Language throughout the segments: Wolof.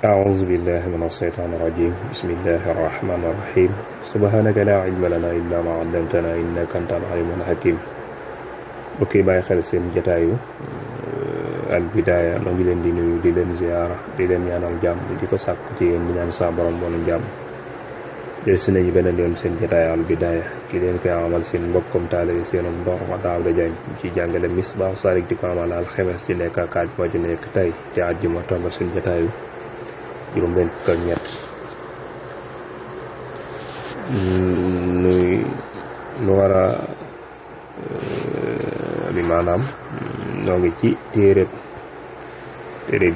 أعوذ بالله من الشيطان الرجيم بسم الله الرحمن الرحيم سبحانك لا علم لنا إلا ما علمتنا إنك أنت العليم الحكيم bokki bàyyi xel seen jataayu al bidaaya noo ngi leen di nuyu di leen ziyaara di leen ñaanal jàmm di ko sàkku ci yéen di ñaan sa borom boonu jàmm del si nañu beneen yoon seen jataayu al bidaaya ki leen koy amal seen mbokkom taalibe seen ndongo Daawda Jaañ ci jàngale Misbaahu Saalik di ko amal alxames ci nekk ak àjjuma ju nekk tey te àjjuma tombe seen jataayu juróom benn fukk ak ñett nu war a bi maanaam noo ngi ci téere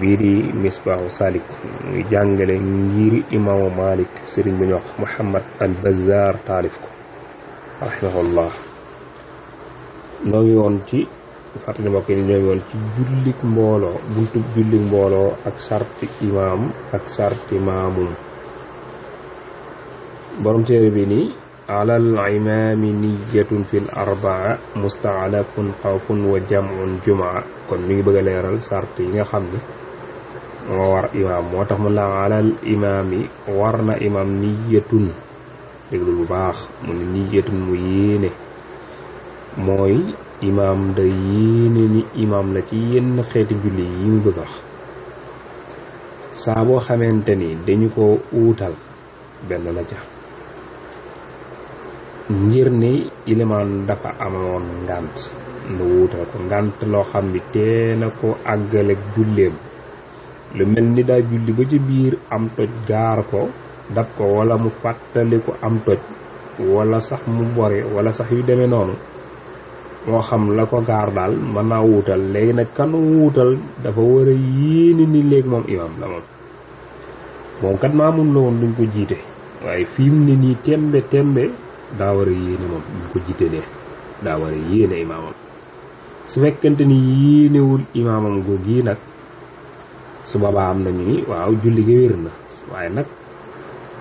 bii di Misbaahu Saalik muy jàngale ngiri imaamu Malik sëriñ bu ñu wax Muhammad al Bazzar taalif ko rahimahullah noo ngi woon ci fàttali mbokk yi ñoo ngi woon ci jullik mbooloo buntu jullik mbooloo ak sarti imaam ak sarti maamum borom téere bi nii alal imaami niyatun fil arbaa mustaalakun xawfun wa jamun jumaa kon mi ngi bëgg a leeral sart yi nga xam ni moo war imaam moo tax mu la alal imaami war na imaam niyatun déglu bu baax mu ne niyatun mu yéene mooy imaam da yéene ni imaam la ci yenn xeeti julli yi mu bëgg wax saa boo xamante ni dañu ko uutal benn la ca ngir ni ilimaan dafa amoon ngànt nu wuutal ko ngànt loo xam ni teena ko àggaleeg julleem lu mel ni daa julli ba ci biir am toj gaar ko dab ko wala mu fàttali ko am toj wala sax mu bore wala sax yu demee noonu moo xam la ko gaar daal mën naa wuutal léegi nag kan wuutal dafa war a yéene ni léegi moom imaam la moom kat maamun la woon duñ ko jiite waaye fi mu ne nii tembe daa war a yéene moom duñ ko jiitelee daa war a yéene imaamam su fekkente ni yéenewul imaamam googu yi nag su boobaa am nañu ni waaw julli gi wér na waaye nag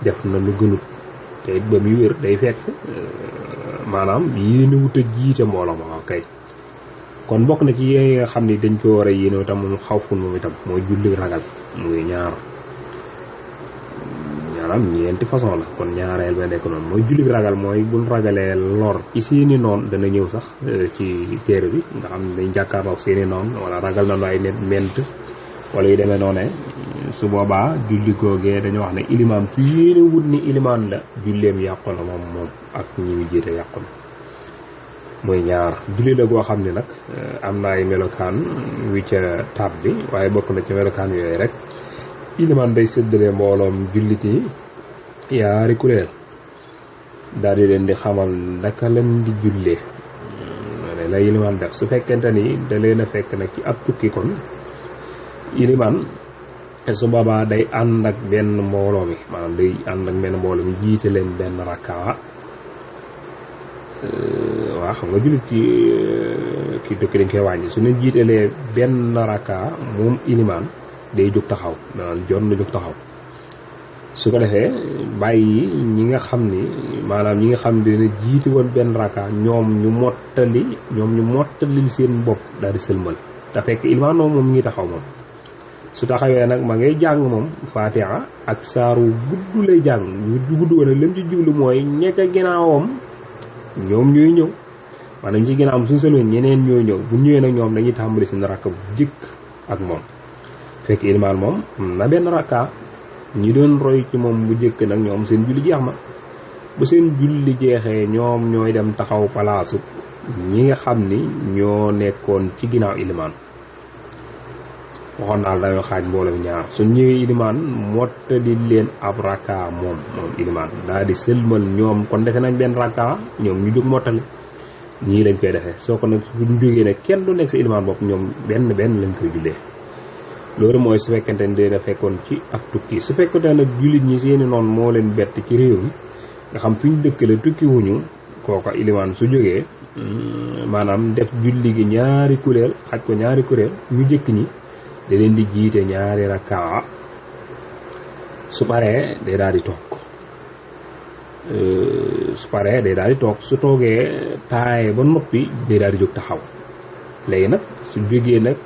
def na lu gënut te it ba muy wér day fekk maanaam yéene wut a jiite mbooloo ma kay kon bokk na ci yi nga xam ni dañ ko war a yéene itam moom xawfun moom itam mooy julli ragal muy maanaam ñeenti façon la kon ñaareel ba nekk noonu mooy julli ragal mooy buñ ragalee lor ci seeni noon dana ñëw sax ci téere bi nga xam ne dañ jàkkaarloog seeni noon wala ragal na ay net ment wala yu demee noone su boobaa julli googee dañu wax ne ilimaan su yéene wut ni ilimaan la julleem yàqu na moom ak ñi muy jiite yàqu na muy ñaar julli la goo xam ne nag am na ay melokaan wi ca tab bi waaye bokk na ci melokaan yooyu rek ilimaan day séddale mbooloom jullit yi yaari kuréel daal di leen di xamal naka leen di jullee ne la ilimaan def su fekkente ni da leen a fekk nag ci ab tukki kon ilimaan su boobaa day ànd ak benn mbooloo mi maanaam day ànd ak benn mbooloo mi jiite leen benn rakkaa waa xam nga jullit ci kii tukki dañ koy wàññi su leen jiitelee benn rakkaa moom ilimaan day jóg taxaw maanaam jon na jóg taxaw su ko defee bàyyi ñi nga xam ni maanaam ñi nga xam ne dina jiiti woon benn raka ñoom ñu mottali seen bopp daal di sëlmal te fekk ilimaan moom ngi taxaw moom su taxawee nag ma ngay jàng moom Fatiha ak saaru gudd lay jàng gudd woon nag lam ci jublu mooy ñekk a ginnaawam ñoom ñooy ñëw maanaam ci ginnaawam suñu sëlmee ñeneen ñooy ñëw bu ñëwee nag ñoom dañuy tàmbali seen rakk bu jëkk ak moom fekk ilimaan moom na benn rakka ñi doon roy ci moom bu jëkk nag ñoom seen julli jeex na bu seen julli jeexee ñoom ñooy dem taxaw palaasu ñi nga xam ni ñoo nekkoon ci ginnaaw ilimaan waxoon naa dañoo xaaj mbooloo ñaar su ñëwee ilimaan mottali leen ab rakka moom ilimaan daal di sëlmal ñoom kon dese nañ benn rakka ñoom ñu jóg mottali ñii lañ koy defee soo ko nag suñ jógee ne kenn du nekk sa ilimaan bopp ñoom benn lañ koy jullee loolu mooy su fekkente ni dina fekkoon ci ak tukki su fekkente nag jullit ñi seeni noonu moo leen bett ci réew mi nga xam fi ñu dëkkale tukki wuñu kooka ilimaan su jógee maanaam def julli gi ñaari kuréel xaj ko ñaari kuréel ñu jëkk ñi da leen di jiite ñaari rakkaa su paree day daal di toog su toogee taaye ba noppi day daal di jóg taxaw léegi nag su jógee nag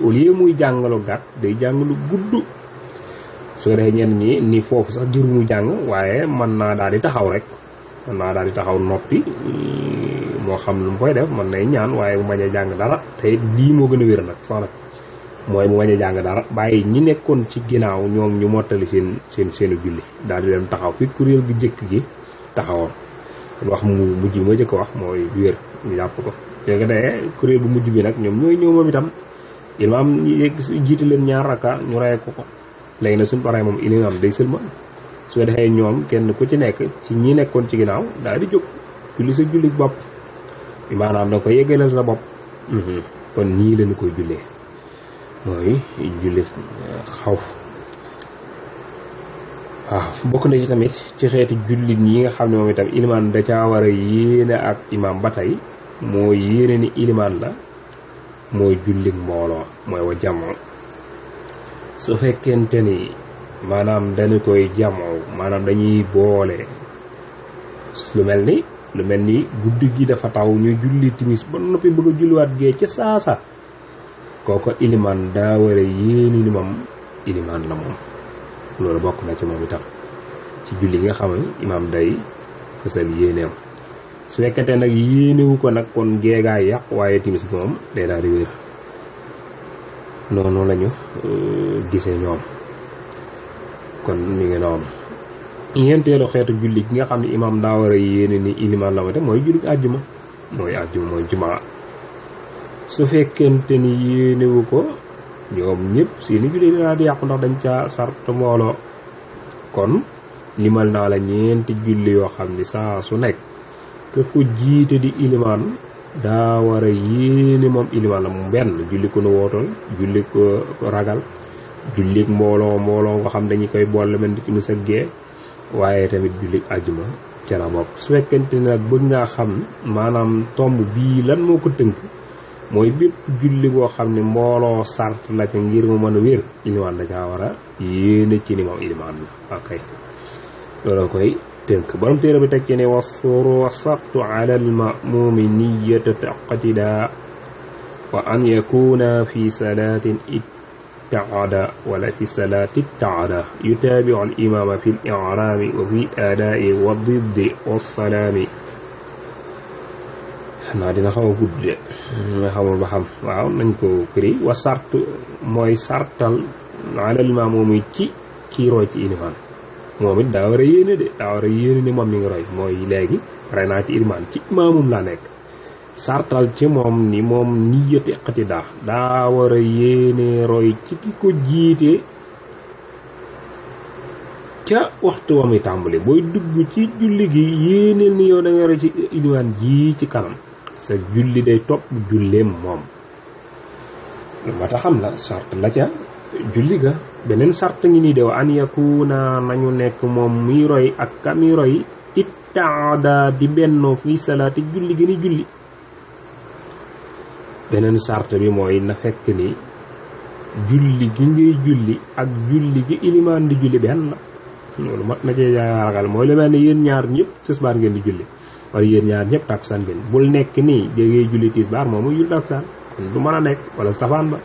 au lieu muy jàngalu gàtt day jàngalu gudd su ko defee ñenn ñi ni foofu sax jur mu jàng waaye mën naa daal di taxaw rek mën naa daal di taxaw noppi moo xam lu mu koy def mën nay ñaan waaye mu bañ a jàng dara te it lii moo gën a wér nag sax nag mooy mu bañ a jàng dara bàyyi ñi nekkoon ci ginnaaw ñoom ñu mottali seenu julli daal di dem taxaw fi kuréel gi jëkk gi taxawoon wax mu mujj bi ma jëkk wax mooy wér ñu jàpp ko léegi de kuréel bu mujj bi nag ñoom ñooy ñëw moom itam imaam jiite leen ñaar rakka ñu rey ko léegi nag suñu paree moom imaam day sëlma su ko defee ñoom kenn ku ci nekk ci ñi nekkoon ci ginnaaw daal di jóg julli sa julli bopp maanaam da ko yeggaleel sa bopp kon ñii lañu koy jullee mooy julli xawf waaw bokk na ci tamit ci xeeti jullit yi nga xam ne moom itam ilimaan da caa war a yéene ak imaam ba tey moo yéene ni ilimaan la mooy jullit mbooloo mooy wa jamoo su fekkente ni maanaam dañu koy jamoo maanaam dañuy boole lu mel ni guddi gi dafa taw ñu julli timis ba noppi bëgg a julliwaat gee ca saasa kooko ilimaan daa war a yéene ni moom ilimaan la moom loolu bokk na ci moom itam ci julli nga xam ne imaam day fësal yéeneem su fekkente nag yéenewu ko nag kon geegaay yàq waaye timis gi moom day daal di wér noonu lañu gisee ñoom kon mi ngi noonu ñeenteelu xeetu julli gi nga xam ne imaam daa war a yéene ni ilimaan la ma te mooy julli àjjuma mooy jumaa su fekkente ni yéenewu ko ñoom ñëpp seeni julli daal di yàqu ndax dañ ca sart mbooloo kon limal naa la ñeenti julli yoo xam ni saa su nekk ke ko jiite di ilimaan daa war a yéene moom ilimaan la mu benn julli ko nu wootal julli ko ragal julli mbooloo nga xam dañu koy boole mel ni ci nu sëggee waaye tamit julli àjjuma ca la bokk su fekkente ne nag bëgg ngaa xam maanaam tomb bii lan moo ko tënk mooy bépp julli boo xam ne mbooloo sart la ca ngir mu mën a wér ilimaan da caa war a yéene ci ni moom ilimaan la ok loolu koy tënk borom téere bi teg ci ne wasartu ala almamumi niyata taqatida wa an yakuna fi salatin ittaada wala fi salati ittaada yutaabiu al imama fi l i'rami wa fi adaa'i wa diddi wa salaami xanaa dina xaw a gudd de nga xamul ba xam waaw nañ ko këri wa sart mooy sartal alal maamum yi ci kii roy ci ilimaan moom it daa war a yéene de daa war a yéene ni moom mi ngi roy mooy léegi pare naa ci ilimaan ci maamum laa nekk sartal ci moom ni moom niyati iqtidaa daa war a yéene roy ci ki ko jiite ca waxtu wa muy tàmbali booy dugg ci julli gi yéeneel ni yow da nga roy ci ilimaan ji ci kanam sa julli day topp julleem moom lu ma ta xam la sart la ca julli ga beneen sart ngi nii de wa an yakuna nañu nekk moom muy roy ak ka muy roy ittaada di bennoo fi salaati julli gi ni julli beneen sart bi mooy na fekk ni julli gi ngay julli ak julli gi ilimaan di julli benn loolu mat na cee ragal mooy lu mel ne yéen ñaar ñëpp tisbaar ngeen di julli wala yéen ñaar ñëpp takkusaan ngeen bul nekk nii jégee julli tisbaar moom muy julli takkusaan kon du mën a nekk wala safaan ba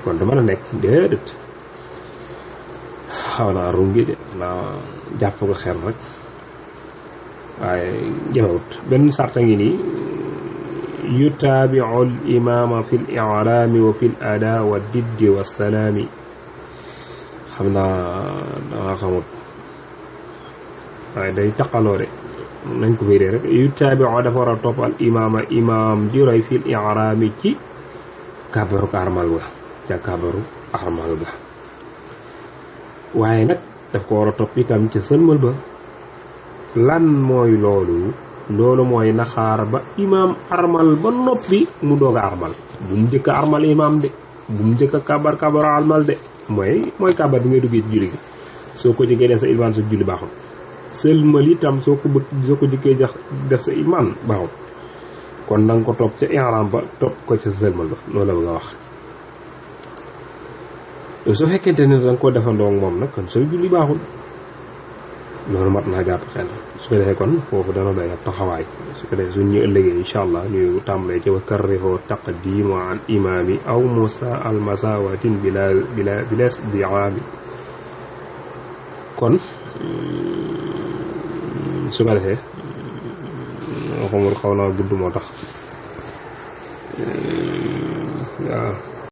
kon du mën a nekk déedéet xaw naa rungi de naa jàpp ko xel rek waaye jëfewut benn sarta ngi nii yutaabiu al imaama fi l i'raami wa fi l adaa wa diddi wa salaami xam naa danga xamut waaye day taqaloo de nañ ko firee rek yutaabiu dafa war a topp al imaama imaam di roy fi l i'raami ci kàbbaru armal ga ca kàbbaru armal ga waaye nag daf ko war a topp itam ca sëlmal ba lan mooy loolu mooy naxaar ba imaam armal ba noppi mu doog a armal bu mu njëkk a armal imaam de bu mu njëkk a kàbbaru armal de mooy kàbbar bi ngay duggee ci julli gi soo ko jëkkee def sa ilmaan sa julli baaxul sëlmal itam soo ko jëkkee def sa ilmaan baaxul kon na nga ko topp ca ihram ba topp ko ca sëlmal ba loolu la bëgg a wax su fekkente ne danga ko defandoo ak moom nag kon sooy julli baaxul loolu mat naa jàpp xel su ko defee kon foofu dana doy ak taxawaay su ko defee suñ ñu ëllëgee incha allah ñu tàmbalee ci wa karrihoo taqdimu an imaami aw musa al masawatin bila diaami kon su ko defee xamul xaw naa gudd moo tax waaw